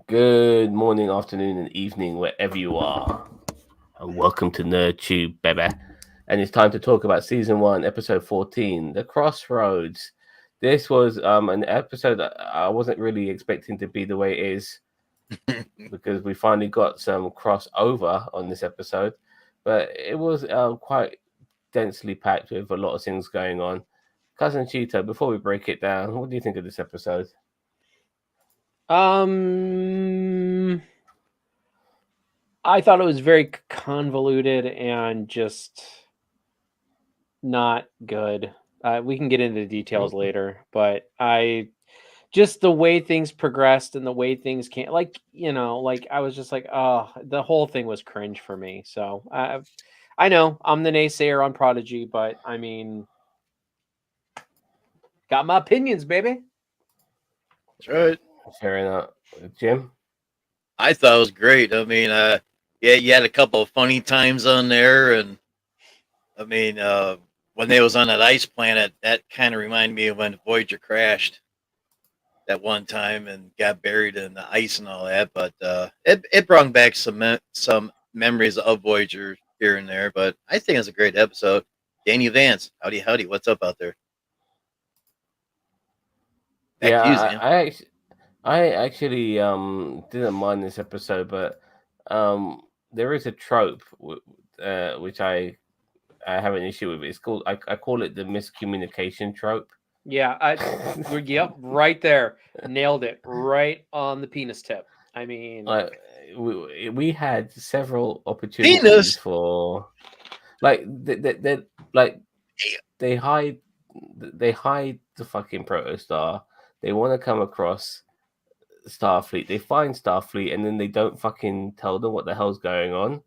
Good morning, afternoon, and evening, wherever you are. And welcome to NerdTube, baby. And it's time to talk about season 1, episode 14, The Crossroads. This was an episode that I wasn't really expecting to be the way it is because we finally got some crossover on this episode. But it was quite densely packed with a lot of things going on. Cousin Cheetah, before we break it down, what do you think of this episode? Um, I thought it was very convoluted and just not good. We can get into the details later, but I just the way things progressed and the way things came, like I was just like, oh, the whole thing was cringe for me. So I know I'm the naysayer on Prodigy, but I mean, got my opinions, baby. That's right. Fair enough. Jim? I thought it was great. Yeah, you had a couple of funny times on there, and I mean, when they was on that ice planet, that kind of reminded me of when Voyager crashed that one time and got buried in the ice and all that. But it brought back some memories of Voyager here and there. But I think it's a great episode. Danny Vance, howdy howdy, what's up out there? Back Yeah, to you, Zan. I actually didn't mind this episode, but um there is a trope which I have an issue with. It's called I call it the miscommunication trope. Yeah, yep, right there, nailed it, right on the penis tip. I mean, Like we had several opportunities Penis. for like they like they hide they hide the fucking protostar. They want to come across Starfleet. They find Starfleet and then they don't fucking tell them what the hell's going on.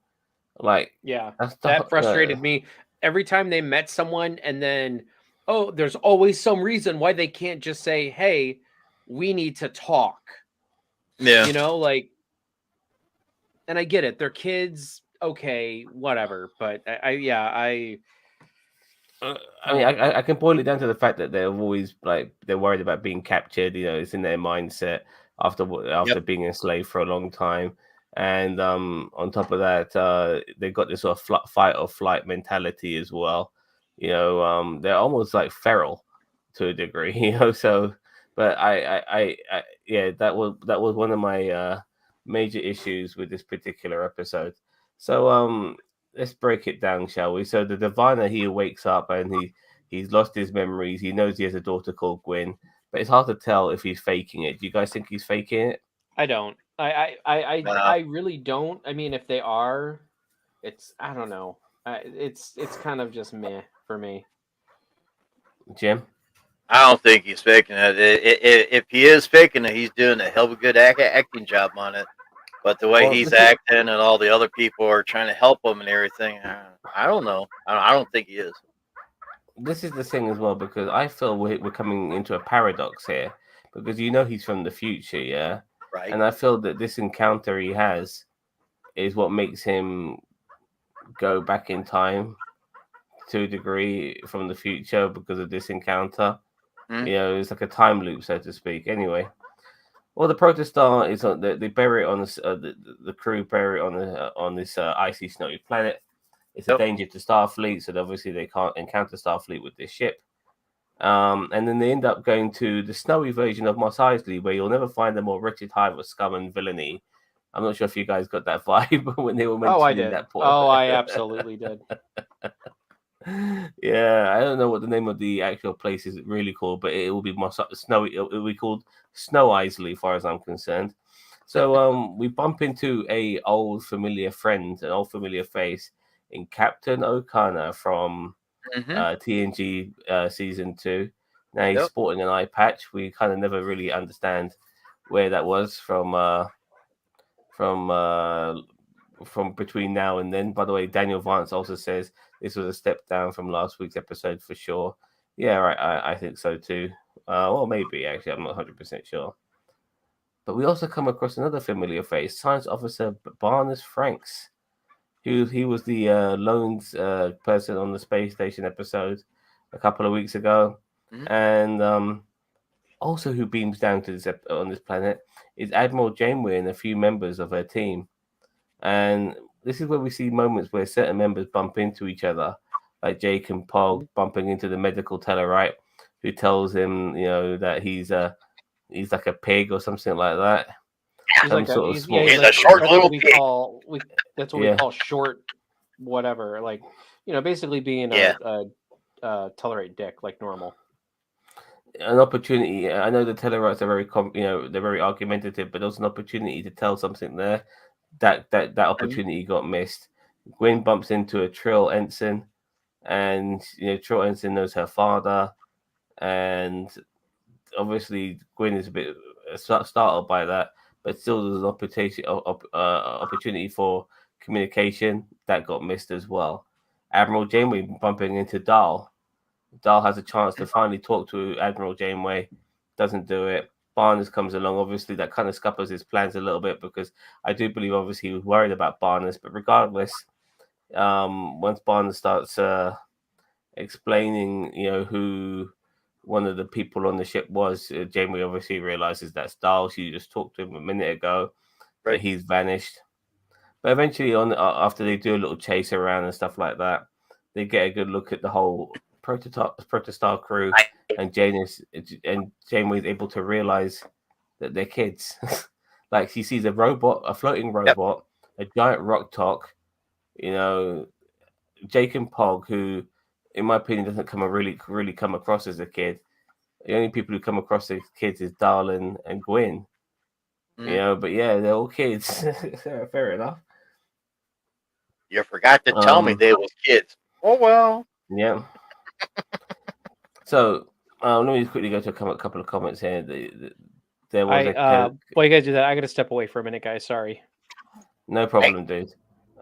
Like yeah, that's the that frustrated me every time they met someone, and then, oh, there's always some reason why they can't just say, "Hey, we need to talk." Yeah. Like, and I get it, they're kids, okay, whatever, but I uh, I mean, oh, I can boil it down to the fact that they're always like they're worried about being captured. You know, it's in their mindset after Yep. being enslaved for a long time, and on top of that, they got this sort of fight or flight mentality as well. You know, they're almost like feral to a degree. You know, so but yeah, that was one of my major issues with this particular episode. So let's break it down, shall we? So the diviner, he wakes up and he's lost his memories. He knows he has a daughter called Gwyn, but it's hard to tell if he's faking it. Do you guys think he's faking it? I don't. I Uh, really don't. I mean, if they are, I don't know. It's kind of just meh for me. Jim? I don't think he's faking it. If he is faking it, he's doing a hell of a good acting job on it. But the way Well, he's this is acting and all the other people are trying to help him and everything, I don't know. I don't think he is. this is the thing as well because I feel we're coming into a paradox here because you know he's from the future, yeah, Right? and I feel that this encounter he has is what makes him go back in time to a degree from the future because of this encounter. Hmm? You know, it's like a time loop, so to speak. Anyway, well, the protostar is on. They bury it on this. The crew bury it on this icy, snowy planet. It's a Yep. danger to Starfleet, so obviously they can't encounter Starfleet with this ship. And then they end up going to the snowy version of Mos Eisley, where you'll never find a more wretched hive of scum and villainy. I'm not sure if you guys got that vibe when they were Oh, I mentioning did. that point. Oh, I absolutely did. Yeah, I don't know what the name of the actual place is really called, but it will be Snowy. It will be called Snow Isley, as far as I'm concerned. So we bump into a old familiar friend, an old familiar face in Captain O'Connor from Hmm. TNG season 2. Now he's Yep. sporting an eye patch. We kind of never really understand where that was from from between now and then. By the way, Daniel Vance also says this was a step down from last week's episode for sure. Yeah, right. I think so too. Well, maybe actually, I'm not 100% sure. But we also come across another familiar face, Science Officer Barnes Franks. He was the lone person on the space station episode a couple of weeks ago, Hmm. and Also, who beams down to this on this planet is Admiral Janeway and a few members of her team. And this is where we see moments where certain members bump into each other, like Jake and Pog bumping into the medical Tellarite, who tells him, that he's like a pig or something like that. He's Some like sort of he's small. He's like, a short that's little what we pig. call that's what we Yeah. call short, whatever. Like basically being Yeah. a tolerate dick like normal. An opportunity. I know the Tellarites are very, they're very argumentative, but there was an opportunity to tell something there. That opportunity got missed. Gwyn bumps into a Trill ensign, and Trill ensign knows her father, and obviously Gwyn is a bit startled by that, but still there's an opportunity for communication that got missed as well. Admiral Janeway bumping into Dahl. Dahl has a chance to finally talk to Admiral Janeway, doesn't do it. Barnes comes along. Obviously, that kind of scuppers his plans a little bit because I do believe, obviously, he was worried about Barnes. But regardless, once Barnes starts explaining, who one of the people on the ship was, Janeway obviously realizes that's Dahl. She just talked to him a minute ago, Right. that he's vanished. But eventually, after they do a little chase around and stuff like that, they get a good look at the whole Protostar crew, and Janeway's able to realize that they're kids. Like she sees a floating robot, a giant rok-tahk, Jake and Pog, who, in my opinion, doesn't really come across as a kid. The only people who come across as kids is Darlin and Gwyn. But yeah, they're all kids. Fair enough. You forgot to tell me they was kids. Oh well. Yeah. So let me quickly go to a couple of comments here. There was while you guys do that, I got to step away for a minute, guys. Sorry. No problem, dude.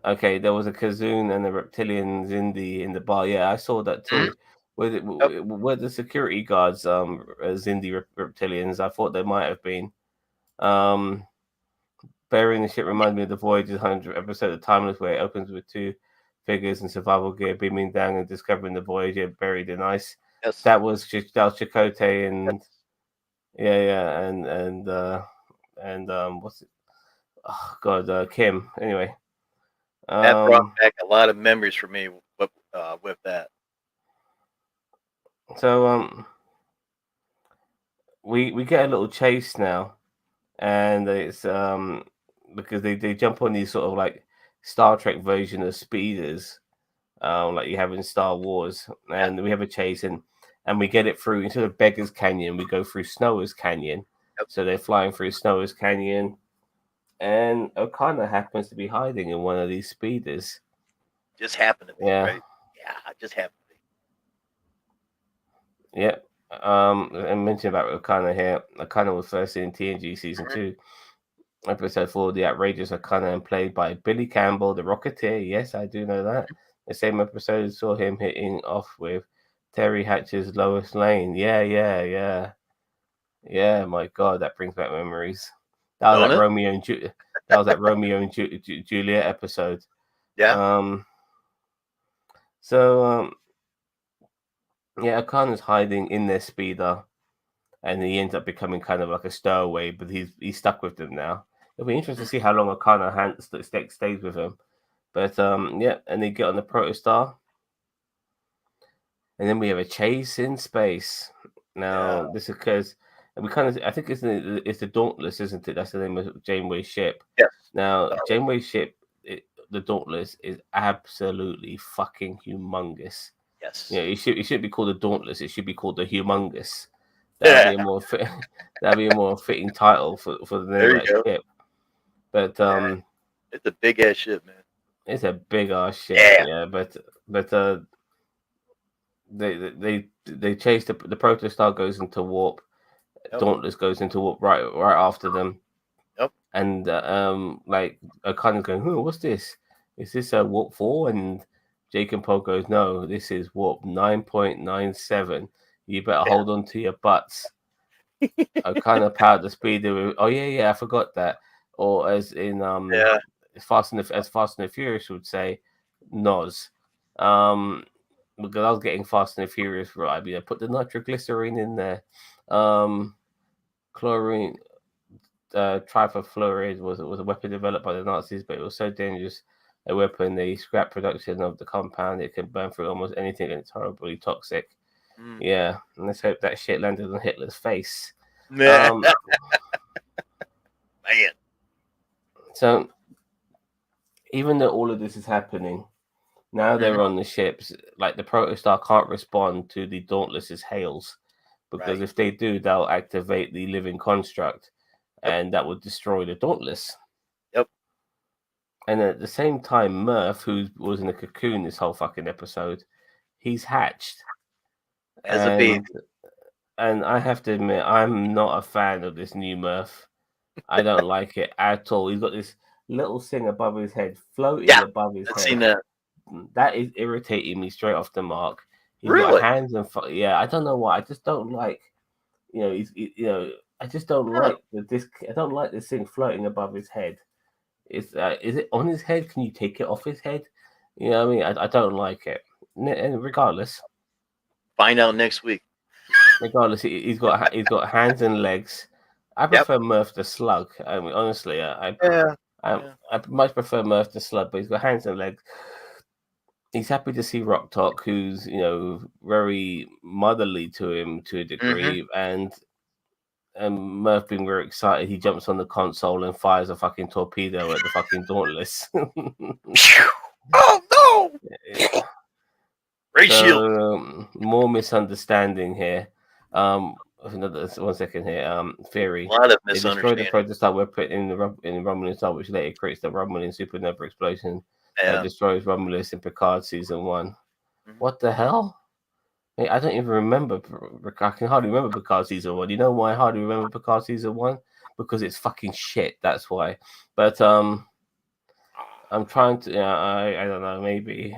Okay, there was a Kazoon and the reptilians in the bar. Yeah, I saw that too. Were the security guards Zindi reptilians? I thought they might have been. Burying the ship reminds me of the Voyager's 100th episode of Timeless, where it opens with two figures in survival gear beaming down and discovering the Voyager buried in ice. Yes. That was Chakotay and and what's it? Oh God, Kim. Anyway, that brought back a lot of memories for me with that. So we get a little chase now, and it's because they jump on these sort of like Star Trek version of speeders, like you have in Star Wars, and we have a chase and we get it through instead of Beggar's Canyon, we go through Snower's Canyon. So they're flying through Snower's Canyon, and O'Connor happens to be hiding in one of these speeders. Just happened to be, right? Yeah, it just happened to be. Yeah. I mentioned about O'Connor here. O'Connor was first in TNG season 2, episode 4, The Outrageous O'Connor, and played by Billy Campbell, the Rocketeer. Yes, I do know that. The same episode saw him hitting off with Terry Hatcher's Lois Lane. Yeah. My God, that brings back memories. That was that Romeo and Juliet episode. Yeah. O'Connor's hiding in their speeder, and he ends up becoming kind of like a stowaway, but he's stuck with them now. It'll be interesting to see how long O'Connor stays with him. But and they get on the Protostar, and then we have a chase in space. Now this occurs, and I think it's the Dauntless, isn't it? That's the name of Janeway's ship. Yes. Now Janeway's ship, the Dauntless, is absolutely fucking humongous. Yes. Yeah, it should be called the Dauntless. It should be called the Humongous. That'd be a more fitting title for the name of that ship. But it's a big ass ship, man. It's a big ass ship. Yeah, but they chase the Protostar goes into warp. Dauntless goes into warp right after them. Yep. And like O'Connor's going, "Oh, what's this? Is this a warp 4?" And Jake and Paul goes, "No, this is warp 9.97. You better hold on to your butts." O'Connor powered the speeder. Oh yeah, I forgot that. Or as in Fast and the Furious would say, NOS. Because I was getting Fast and the Furious right. Put the nitroglycerine in there. chlorine trifluoride was a weapon developed by the Nazis, but it was so dangerous a weapon they scrapped production of the compound. It can burn through almost anything, and it's horribly toxic. Yeah, and let's hope that shit landed on Hitler's face. Man. So, even though all of this is happening, now they're on the ships. Like the Protostar can't respond to the Dauntless's hails, because if they do, they'll activate the living construct, and that would destroy the Dauntless. Yep. And at the same time, Murph, who was in a cocoon this whole fucking episode, he's hatched as a baby. And I have to admit, I'm not a fan of this new Murph. I don't like it at all. He's got this little thing above his head, floating above his head. Seen that. That is irritating me straight off the mark. He's Really? got hands and I don't know why. I just don't like. I just don't like this. I don't like this thing floating above his head. Is it on his head? Can you take it off his head? You know what I mean? I don't like it. And regardless, find out next week. Regardless, he's got hands and legs. I prefer Murph the Slug. I mean, honestly, I much prefer Murph the Slug, but he's got hands and legs. He's happy to see rok-tahk, who's very motherly to him to a degree, and Murph being very excited, he jumps on the console and fires a fucking torpedo at the fucking Dauntless. Oh no! So, more misunderstanding here. Another 1 second here. Theory. A lot of They misunderstanding. destroy the Protostar weapon in the Romulan star, which later creates the Romulan supernova explosion that destroys Romulus in Picard season 1. What the hell? I don't even remember. I can hardly remember Picard season 1. You know why I hardly remember Picard season 1? Because it's fucking shit. That's why. But I'm trying to. I don't know. Maybe.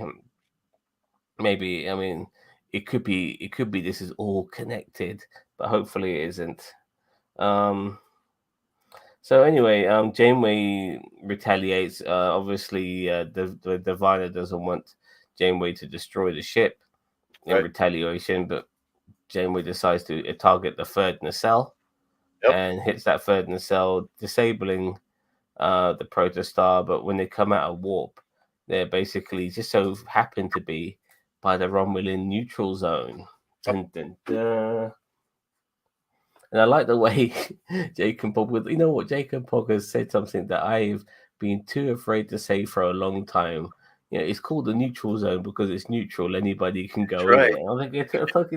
I mean, it could be. This is all connected, but hopefully it isn't. So anyway, Janeway retaliates. Obviously, the Diviner doesn't want Janeway to destroy the ship in retaliation, but Janeway decides to target the third nacelle and hits that third nacelle, disabling the Protostar. But when they come out of warp, they're basically just so happen to be by the Romulan neutral zone. Dun, dun, dun. And I like the way Jacob Pog, Jacob Pog has said something that I've been too afraid to say for a long time. It's called the neutral zone because it's neutral. Anybody can go in it. I'm thinking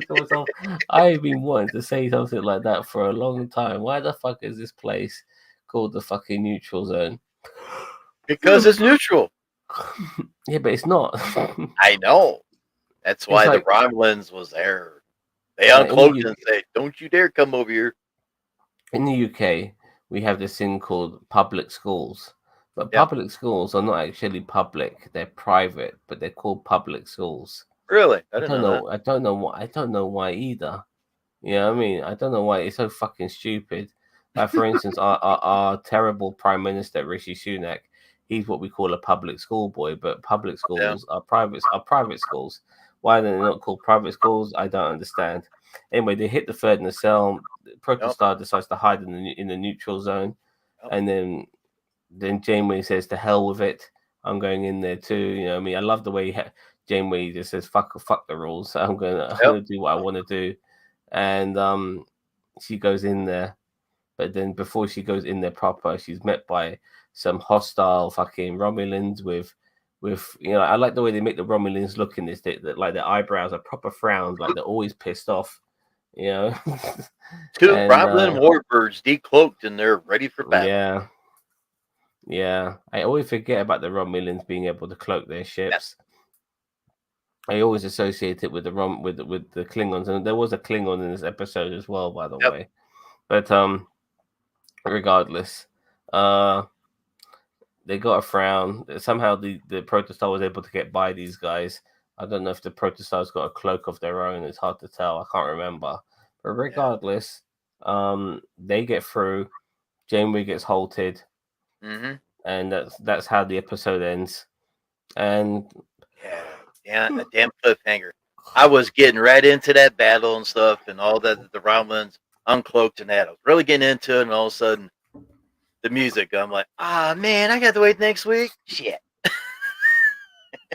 to myself, I've been wanting to say something like that for a long time. Why the fuck is this place called the fucking neutral zone? Because it's neutral. Yeah, but it's not. I know. That's why the Romulans was there. They uncloaked and said, "Don't you dare come over here." In the UK, we have this thing called public schools. But public schools are not actually public; they're private, but they're called public schools. Really? I don't know. I don't know why. I don't know why either. You know what I mean? I don't know why. It's so fucking stupid. Like, for instance, our terrible Prime Minister Rishi Sunak, he's what we call a public school boy. But public schools are private schools. Why they're not called private schools, I don't understand. Anyway, they hit the third nacelle. Protostar decides to hide in the neutral zone, and then Janeway says, "To hell with it, I'm going in there too." You know what I mean? I love the way Janeway just says, "Fuck the rules. I'm gonna do what I want to do," and she goes in there. But then before she goes in there proper, she's met by some hostile fucking Romulans with I like the way they make the Romulans look in this. Like their eyebrows are proper frowned, like they're always pissed off. Two Romulan warbirds decloaked and they're ready for battle. Yeah. I always forget about the Romulans being able to cloak their ships. I always associate it with the Klingons, and there was a Klingon in this episode as well, by the way. But regardless, they got a frown. Somehow the Protostar was able to get by these guys. I don't know if the Protostar's got a cloak of their own. It's hard to tell. I can't remember. But regardless, they get through. Janeway gets halted, and that's how the episode ends. And a damn cliffhanger. I was getting right into that battle and stuff, and all that. The Romulans. Uncloaked and that. I was really getting into it, and all of a sudden, the music. I'm like, man, I got to wait next week. Shit.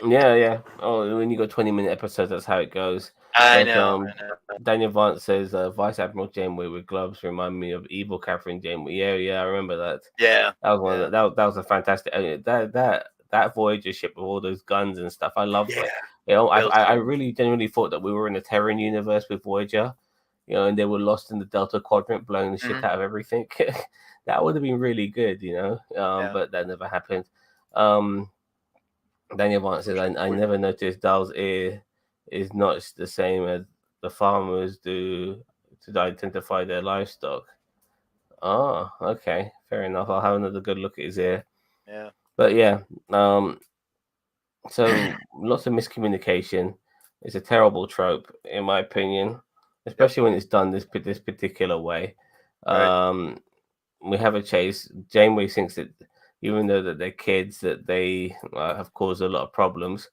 Yeah. Oh, when you got 20-minute episodes, that's how it goes. I Like know. Daniel Vance says, Vice Admiral Janeway with gloves remind me of evil Catherine Janeway. Yeah, I remember that. Yeah. That was one of that was a fantastic that Voyager ship with all those guns and stuff. I loved it. You know, I really genuinely thought that we were in a Terran universe with Voyager, you know, and they were lost in the Delta Quadrant, blowing the shit out of everything. That would have been really good, you know. But that never happened. Daniel Vance says, I never noticed Dal's ear is not the same as the farmers do to identify their livestock. Oh, okay, fair enough. I'll have another good look at his ear. Yeah. But yeah, so lots of miscommunication. It's a terrible trope, in my opinion, especially when it's done this particular way. Right. We have a chase. Janeway thinks that even though that they're kids, that they have caused a lot of problems.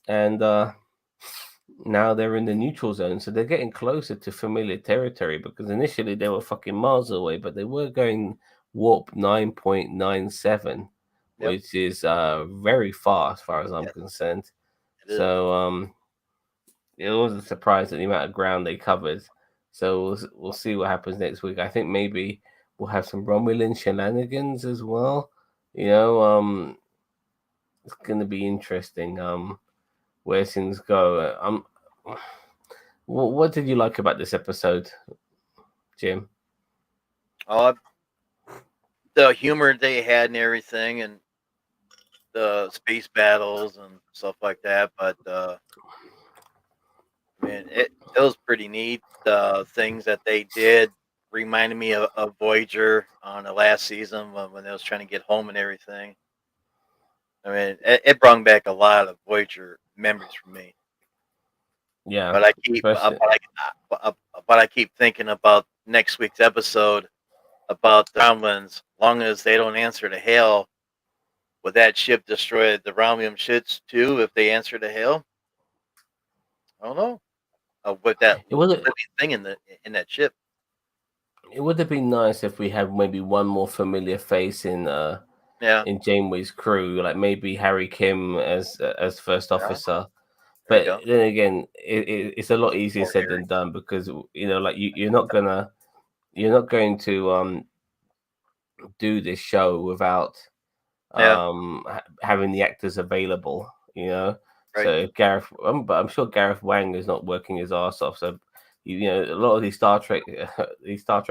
And now they're in the neutral zone, so they're getting closer to familiar territory, because initially they were fucking miles away, but they were going warp 9.97, which is very far as far as I'm concerned. So it was a surprise at the amount of ground they covered. So we'll see what happens next week. I think maybe we'll have some Romulan shenanigans as well. You know, it's going to be interesting where things go. What did you like about this episode, Jim? The humor they had and everything, and the space battles and stuff like that. But I mean, it was pretty neat. The things that they did reminded me of Voyager on the last season when they was trying to get home and everything. I mean, it brought back a lot of Voyager memories for me. Yeah, but I keep thinking about next week's episode about the Romulans. Long as they don't answer to hail, would that ship destroy the Romulan ships too if they answer to hail? I don't know. With that living thing in that ship. It would have been nice if we had maybe one more familiar face in Janeway's crew, like maybe Harry Kim as first officer. But then again, it's a lot easier said than done, because you know, like you're not going to do this show without having the actors available, you know. Right. So if Gareth, but I'm sure Gareth Wang is not working his ass off. So you know, a lot of these Star Trek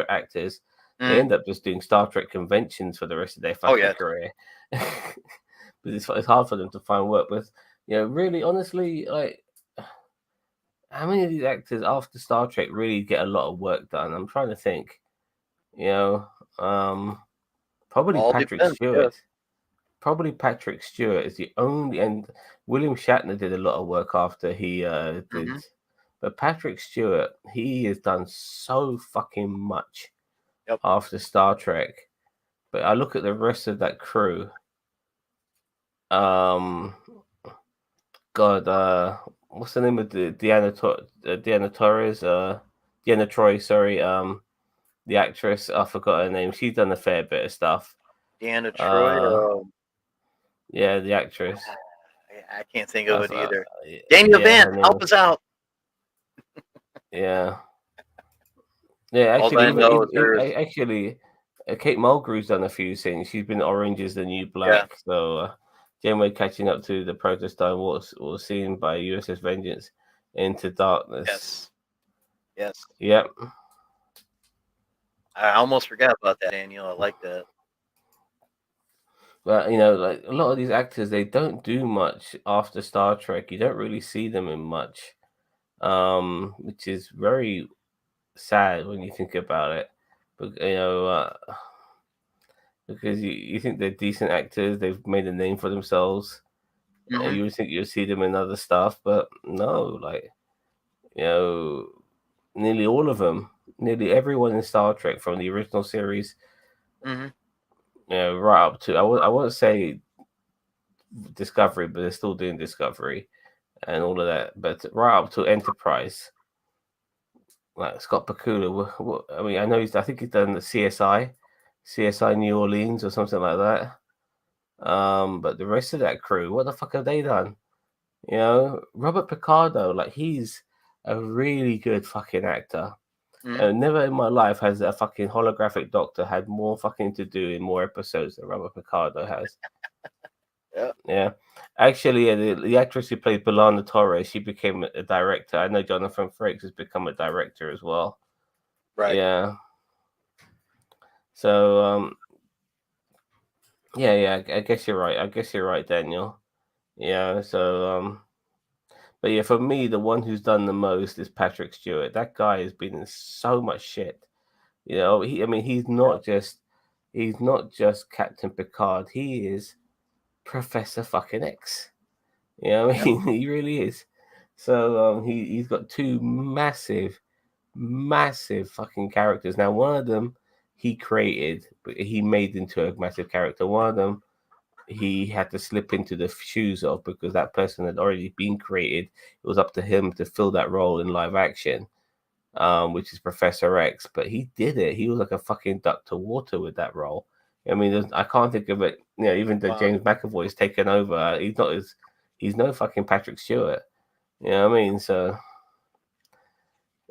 actors, they end up just doing Star Trek conventions for the rest of their fucking career. But it's hard for them to find work with. You know, really, honestly, like, how many of these actors after Star Trek really get a lot of work done? I'm trying to think. You know, probably Patrick Stewart. Yeah. Probably Patrick Stewart is the only, and William Shatner did a lot of work after he did. But Patrick Stewart, he has done so fucking much after Star Trek. But I look at the rest of that crew. What's the name of Deanna Torres? Deanna Troy, sorry. The actress, I forgot her name. She's done a fair bit of stuff. Deanna Troy. Yeah, the actress. I can't think of it either. Daniel Vance, help us out. Yeah. Actually, Kate Mulgrew's done a few things. She's been Orange is the New Black. Yeah. So Janeway catching up to the Protostar was seen by USS Vengeance Into Darkness. Yes. Yep. I almost forgot about that, Daniel. I like that. But you know, like a lot of these actors, they don't do much after Star Trek. You don't really see them in much, which is very sad when you think about it. But you know, because you think they're decent actors, they've made a name for themselves. You would think you'd see them in other stuff, but no. Like, you know, nearly all of them, nearly everyone in Star Trek from the original series. You know, right up to I won't say Discovery, but they're still doing Discovery and all of that. But right up to Enterprise, like Scott Bakula. What, I mean, I know I think he's done the CSI New Orleans or something like that. But the rest of that crew, what the fuck have they done? You know, Robert Picardo, like he's a really good fucking actor. Never in my life has a fucking holographic doctor had more fucking to do in more episodes than Robert Picardo has. Yeah. Actually, the actress who played Belana Torres, she became a director. I know Jonathan Frakes has become a director as well. Right. Yeah. So, yeah. I guess you're right. Daniel. Yeah. So, but yeah, for me, the one who's done the most is Patrick Stewart. That guy has been in so much shit. You know, he's not just Captain Picard. He is Professor fucking X. You know what I mean? He really is. So he's got two massive fucking characters. Now one of them he created, but he made into a massive character. One of them he had to slip into the shoes of because that person had already been created. It was up to him to fill that role in live action, which is Professor X. But he did it. He was like a fucking duck to water with that role. I mean, I can't think of it. You know, even though James McAvoy's taken over, he's no fucking Patrick Stewart. You know what I mean? So,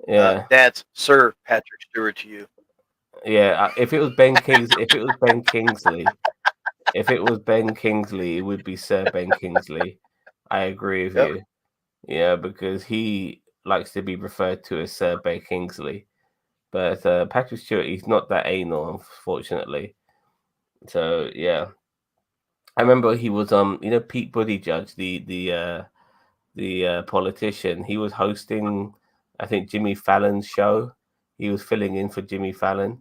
yeah, that's Sir Patrick Stewart to you. Yeah. If it was Ben Kingsley, it would be Sir Ben Kingsley. I agree with you. Yeah, because he likes to be referred to as Sir Ben Kingsley, but Patrick Stewart, he's not that anal, unfortunately. So yeah, I remember he was Pete Buttigieg, the politician. He was hosting, I think, Jimmy Fallon's show. He was filling in for Jimmy Fallon,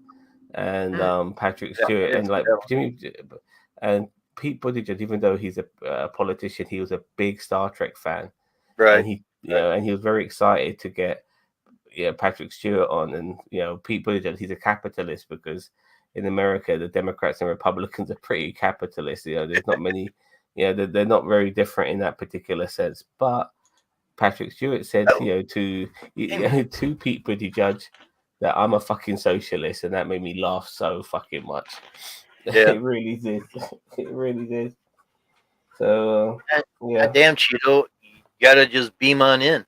and Patrick Stewart, and like Jimmy and Pete Buttigieg. Even though he's a politician, he was a big Star Trek fan, Right? And he was very excited to get Patrick Stewart on, and Pete Buttigieg. He's a capitalist because in America the Democrats and Republicans are pretty capitalist. There's not many. They're not very different in that particular sense. But Patrick Stewart said, to Pete Buttigieg that I'm a fucking socialist, and that made me laugh so fucking much. Yeah. It really did. It really did. So, damn, Cheeto, you gotta just beam on in.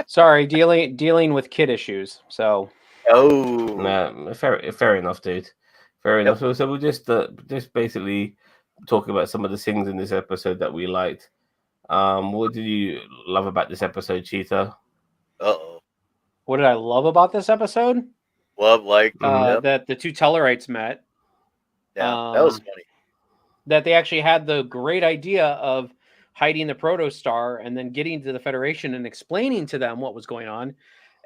Sorry, dealing with kid issues. So. Nah, fair enough, dude. Fair enough. So we'll just basically talk about some of the things in this episode that we liked. What did you love about this episode, Cheetah? What did I love about this episode? That the two Tellarites met. Yeah, that was funny. That they actually had the great idea of hiding the protostar and then getting to the Federation and explaining to them what was going on,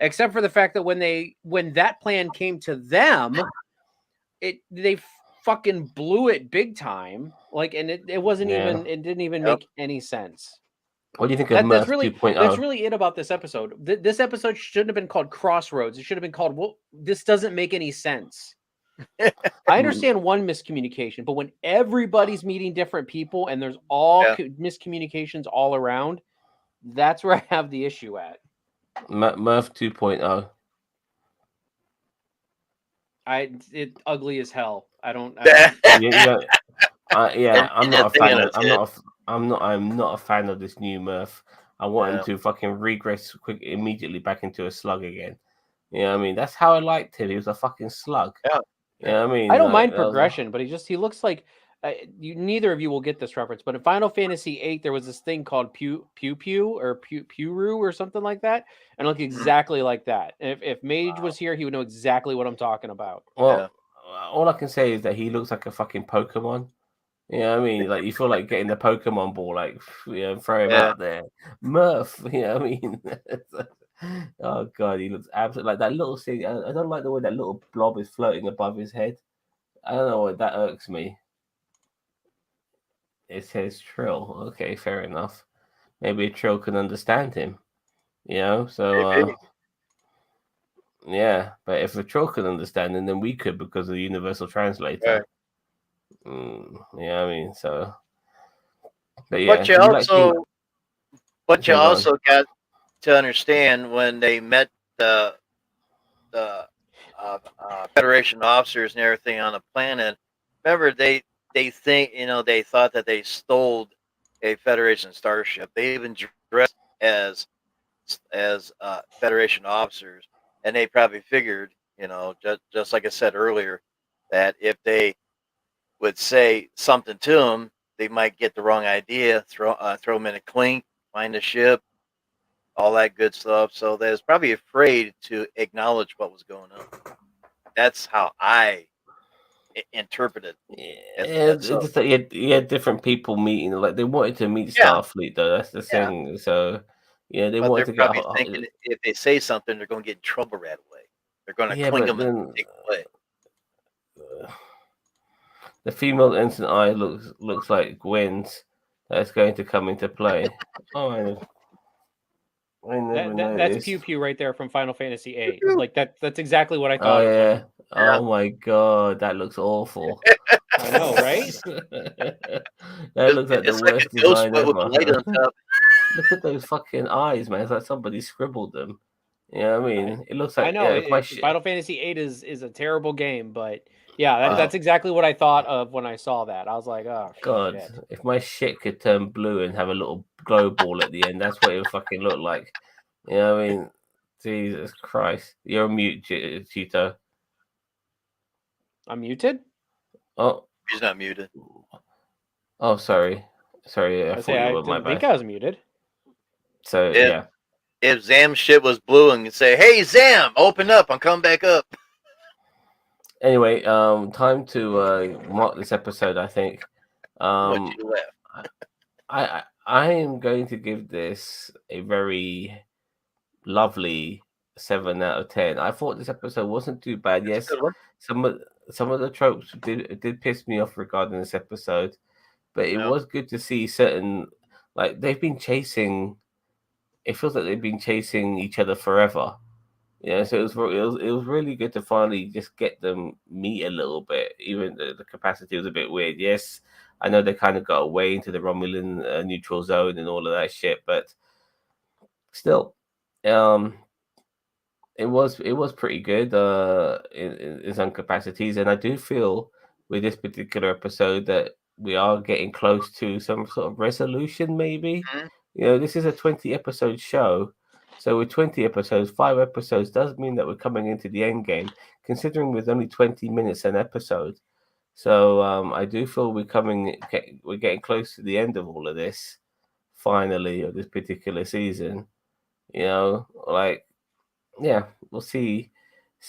except for the fact that when that plan came to them, they fucking blew it big time. Like, and it wasn't even, it didn't even make any sense. What do you think of Murph 2.0? That's really it about this episode. This episode shouldn't have been called Crossroads. It should have been called, well, this doesn't make any sense. I understand one miscommunication, but when everybody's meeting different people and there's all miscommunications all around, that's where I have the issue at. Murph 2.0. It ugly as hell. I'm not a fan. I'm not a fan of this new Murph. I want him to fucking regress immediately back into a slug again. You know what I mean? That's how I liked him. He was a fucking slug. Yeah. You know what I mean? I don't mind progression, but he looks like neither of you will get this reference, but in Final Fantasy VIII, there was this thing called Pew or Pewroo or something like that, and look exactly like that. And if Mage was here, he would know exactly what I'm talking about. Well, all I can say is that he looks like a fucking Pokemon. You know what I mean? Like, you feel like getting the Pokemon ball, like, throw him out there. Murph, you know what I mean? Oh, God, he looks absolutely like that little thing. I don't like the way that little blob is floating above his head. I don't know, that irks me. It says Trill. Okay, fair enough. Maybe a Trill can understand him. So, yeah. But if a Trill can understand him, then we could because of the Universal Translator. Right. I mean, so, but you also got to understand when they met the Federation officers and everything on the planet. Remember, they think they thought that they stole a Federation starship. They even dressed as Federation officers, and they probably figured, just like I said earlier, that if they would say something to them, they might get the wrong idea, throw them in a clink, find the ship, all that good stuff. So they was probably afraid to acknowledge what was going on. That's how I interpreted. Yeah, it's just that you had different people meeting. Like they wanted to meet Yeah. Starfleet, though. That's the thing. So yeah, they But wanted they're to get. probably thinking if they say something, they're going to get in trouble right away. They're going to Yeah, cling but them and then take away. the female ensign eye looks like Gwen's. That's going to come into play. Oh, I never That's noticed. Pew Pew right there from Final Fantasy VIII. Like that's exactly what I Oh thought. yeah. Of Oh my god, that looks awful. I know, right? That looks like the It's like worst a ghost design with a light on ever. top. Look at those fucking eyes, man. It's like somebody scribbled them. You know what I mean? It looks like I know. if my shit. Final Fantasy VIII is a terrible game, but yeah, that's exactly what I thought of when I saw that. I was like, oh God, shit. if my shit could turn blue and have a little glow ball at the end, that's what it would fucking look like. You know what I mean? Jesus Christ. You're on mute, Cheeto. I'm muted? Oh. He's not muted. Oh, sorry. Sorry, I thought you were. My didn't think bad. I was muted. So, yeah. If Zam's shit was blue and you say, hey, Zam, open up, I'm coming back up. Anyway, time to mark this episode, I think. What you left? I am going to give this a very lovely 7 out of 10. I thought this episode wasn't too bad. Yes, some of the tropes did piss me off regarding this episode, but it was good to see certain, like, they've been chasing. It feels like they've been chasing each other forever. Yeah, so it was really good to finally just get them meet a little bit. Even the capacity was a bit weird. Yes, I know they kind of got away into the Romulan neutral zone and all of that shit, but still, it was pretty good in some capacities, and I do feel with this particular episode that we are getting close to some sort of resolution. Maybe this is a 20 episode show. So with 20 episodes, 5 episodes does mean that we're coming into the end game, considering with only 20 minutes an episode. So I do feel we're getting close to the end of all of this, finally, of this particular season. We'll see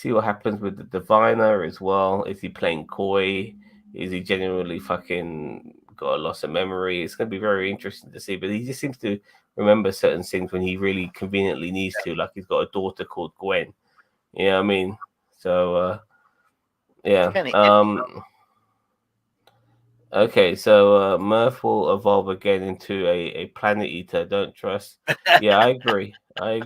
what happens with the diviner as well. Is he playing coy? Is he genuinely fucking got a loss of memory? It's going to be very interesting to see. But he just seems to remember certain things when he really conveniently needs to. Like he's got a daughter called Gwen. You know what I mean? So, yeah. Okay, so Murph will evolve again into a planet eater. Don't trust. Yeah, I agree. I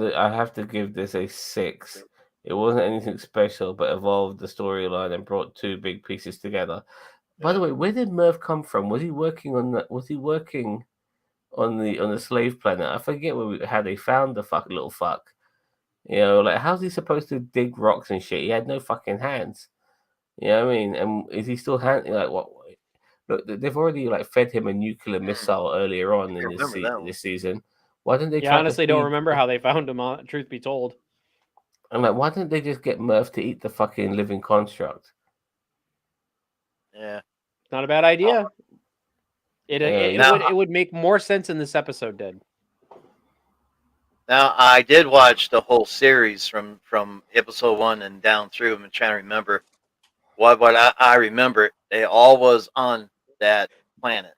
have to give this a 6. It wasn't anything special, but evolved the storyline and brought 2 big pieces together. By the way, where did Murph come from? Was he working on that? Was he working on the slave planet? I forget how they found the little fuck. Like how's he supposed to dig rocks and shit? He had no fucking hands. You know what I mean? And is he still like what? Look, they've already like fed him a nuclear missile earlier on in this season. Why didn't they? Yeah, honestly, don't remember how they found him. Truth be told, I'm like, why didn't they just get Murph to eat the fucking living construct? Yeah, not a bad idea. It would make more sense than this episode did. Now I did watch the whole series from episode 1 and down through. I'm trying to remember what I remember. They all was on that planet.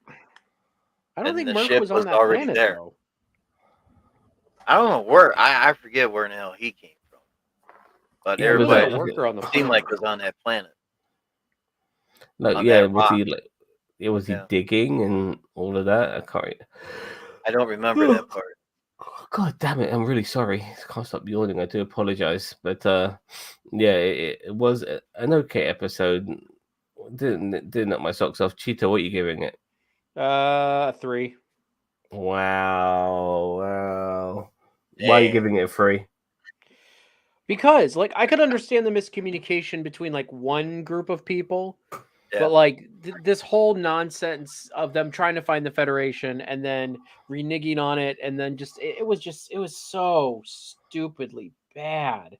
I don't think Murph was on that planet there. Though. I don't know where. I forget where in the hell he came from. But everybody seemed like was on that planet. Like was he digging and all of that? I don't remember that part. God damn it! I'm really sorry. I can't stop yawning. I do apologize, but it was an okay episode. Didn't knock my socks off. Cheetah, what are you giving it? 3. Wow. Why are you giving it a 3? Because like I could understand the miscommunication between like one group of people, but like this whole nonsense of them trying to find the Federation and then reneging on it, and then just it was so stupidly bad.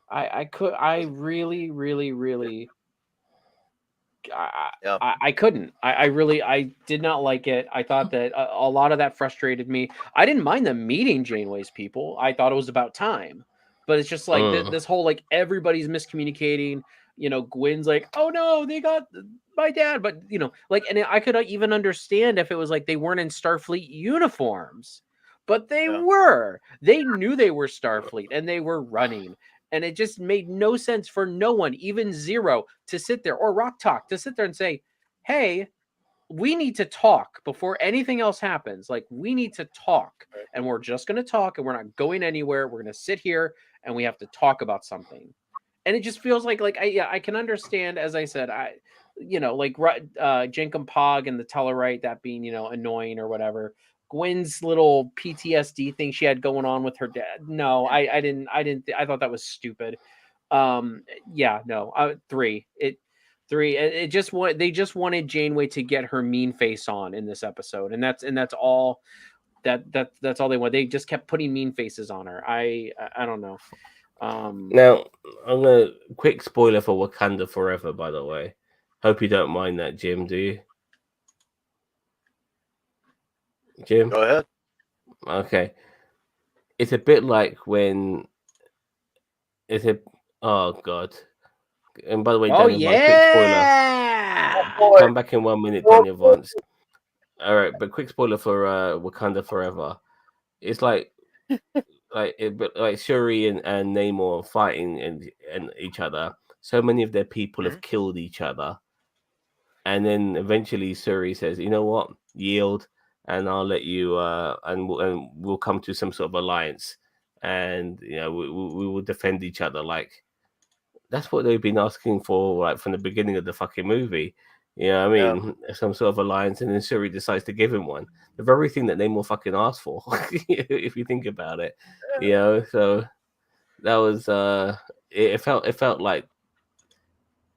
I couldn't. I did not like it. I thought that a lot of that frustrated me. I didn't mind them meeting Janeway's people. I thought it was about time. But it's just like this whole like everybody's miscommunicating. You know, Gwen's like, "Oh no, they got my dad," but you know, like, and I could even understand if it was like they weren't in Starfleet uniforms, but they were. They knew they were Starfleet and they were running. And it just made no sense for no one, even Zero, to sit there, or rok-tahk to sit there and say, "Hey, we need to talk before anything else happens. Like, we need to talk, and we're just going to talk, and we're not going anywhere. We're going to sit here, and we have to talk about something." And it just feels like I can understand, as I said, like Jenkum Pog and the Tellarite, that being, annoying or whatever. Gwen's little PTSD thing she had going on with her dad. No, I didn't. I thought that was stupid. 3. It just they just wanted Janeway to get her mean face on in this episode, and that's all. That's all they want. They just kept putting mean faces on her. I don't know. Now, I'm gonna quick spoiler for Wakanda Forever, by the way. Hope you don't mind that, Jim. Do you? Jim? Go ahead. Okay. It's a bit like when oh god. And by the way, Daniel, quick spoiler. Come back in 1 minute, Daniel Vance. All right, but quick spoiler for Wakanda Forever. It's like Shuri and Namor fighting and each other. So many of their people have killed each other, and then eventually Shuri says, "You know what? Yield, and I'll let you. And we'll come to some sort of alliance, and we will defend each other." Like, that's what they've been asking for, like, from the beginning of the fucking movie. I mean, some sort of alliance, and then Shuri decides to give him one. The very thing that Namor fucking asked for, if you think about it. So that was it felt like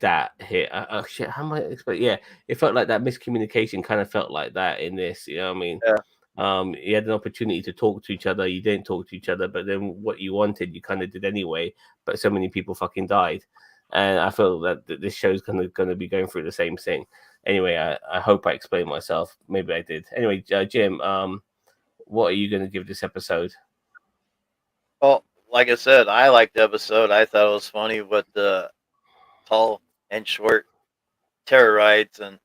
that hit. Oh shit, how am I expect? Yeah, it felt like that miscommunication kind of felt like that in this. You know what I mean? You had an opportunity to talk to each other, you didn't talk to each other, but then what you wanted, you kind of did anyway. But so many people fucking died, and I feel that this show's going to be going through the same thing. Anyway, I hope I explained myself. Maybe I did. Anyway, Jim, what are you going to give this episode? Well, like I said, I liked the episode. I thought it was funny with the tall and short Terrorites, and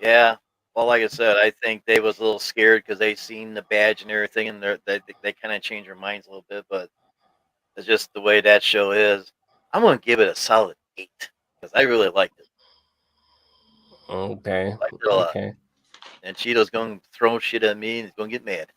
well, like I said, I think they was a little scared because they seen the badge and everything, and they kind of changed their minds a little bit. But it's just the way that show is. I'm gonna give it a solid 8 because I really liked it. Okay. Liked it a lot. And Cheeto's gonna throw shit at me, and he's gonna get mad.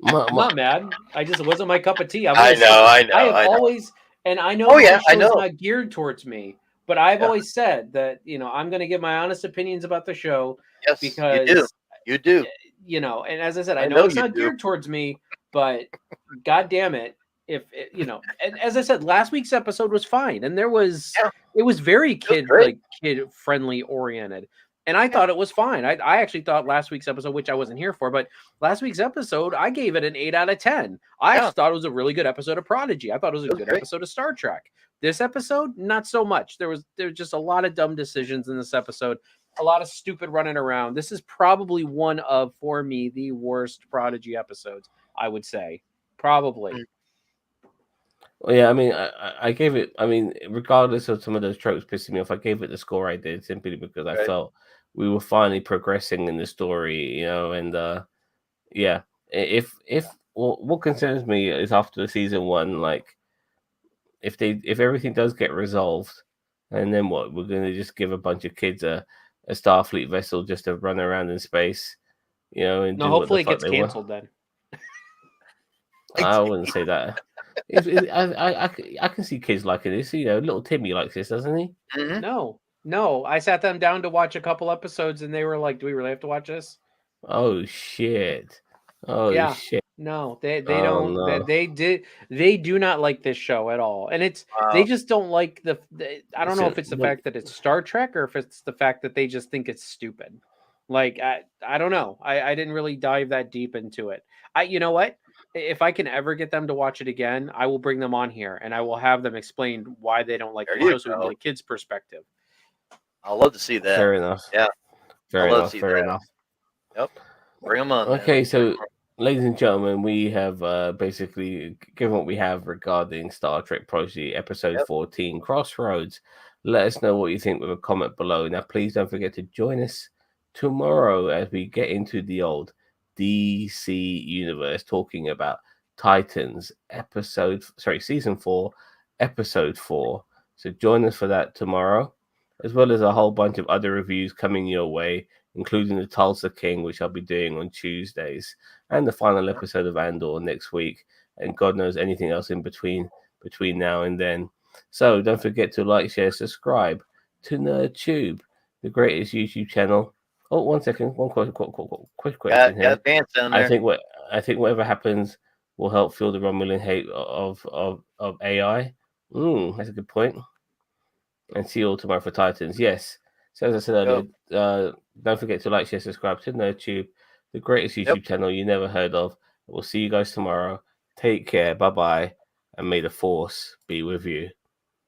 I'm not mad. It wasn't my cup of tea. I know. I have always, and I know this show's not geared towards me, but I've always said that I'm going to give my honest opinions about the show. Yes, because you do. And as I said, I know it's not geared towards me, but God damn it, if and as I said, last week's episode was fine, and it was very kid friendly oriented. And I thought it was fine. I actually thought last week's episode, which I wasn't here for, but last week's episode, I gave it an 8 out of 10. I actually thought it was a really good episode of Prodigy. I thought it was a good episode of Star Trek. This episode, not so much. There was just a lot of dumb decisions in this episode, a lot of stupid running around. This is probably one of, for me, the worst Prodigy episodes, I would say. Probably. Well, yeah, I mean, I gave it, I mean, regardless of some of those tropes pissing me off, I gave it the score I did simply because I felt we were finally progressing in the story, and what concerns me is after the season 1, like, if everything does get resolved, and then what, we're going to just give a bunch of kids a Starfleet vessel just to run around in space, and hopefully it gets canceled then. I wouldn't say that. I can see kids liking this. Little Timmy likes this, doesn't he? No, No, I sat them down to watch a couple episodes, and they were like, "Do we really have to watch this?" Oh shit! Oh Yeah. shit! No, they Oh don't. no! They do not like this show at all, and they Wow. just don't like I don't know Listen, if it's the look, fact that it's Star Trek or if it's the fact that they just think it's stupid. Like I don't know. I didn't really dive that deep into it. You know what? If I can ever get them to watch it again, I will bring them on here and I will have them explain why they don't like There the you show, so we can go. get a kid's perspective. I'd love to see that. fair enough. Yeah, Fair I'd love to enough. see Fair that. enough. Yep. Bring them on, man. Okay, so ladies and gentlemen, we have basically given what we have regarding Star Trek Prodigy episode Yep. 14, Crossroads. Let us know what you think with a comment below. Now, please don't forget to join us tomorrow as we get into the old DC universe, talking about Titans season 4, episode 4. So join us for that tomorrow, as well as a whole bunch of other reviews coming your way, including the Tulsa King, which I'll be doing on Tuesdays, and the final episode of Andor next week, and God knows anything else in between now and then. So don't forget to like, share, subscribe to NerdTube, the greatest YouTube channel. Oh, 1 second, one quick question Got here. Vance down I there. think whatever happens will help fuel the Romulan hate of AI. That's a good point. And see you all tomorrow for Titans. Yes. So as I said earlier, don't forget to like, share, subscribe to NerdTube, the greatest YouTube channel you never heard of. We'll see you guys tomorrow. Take care. Bye bye. And may the force be with you.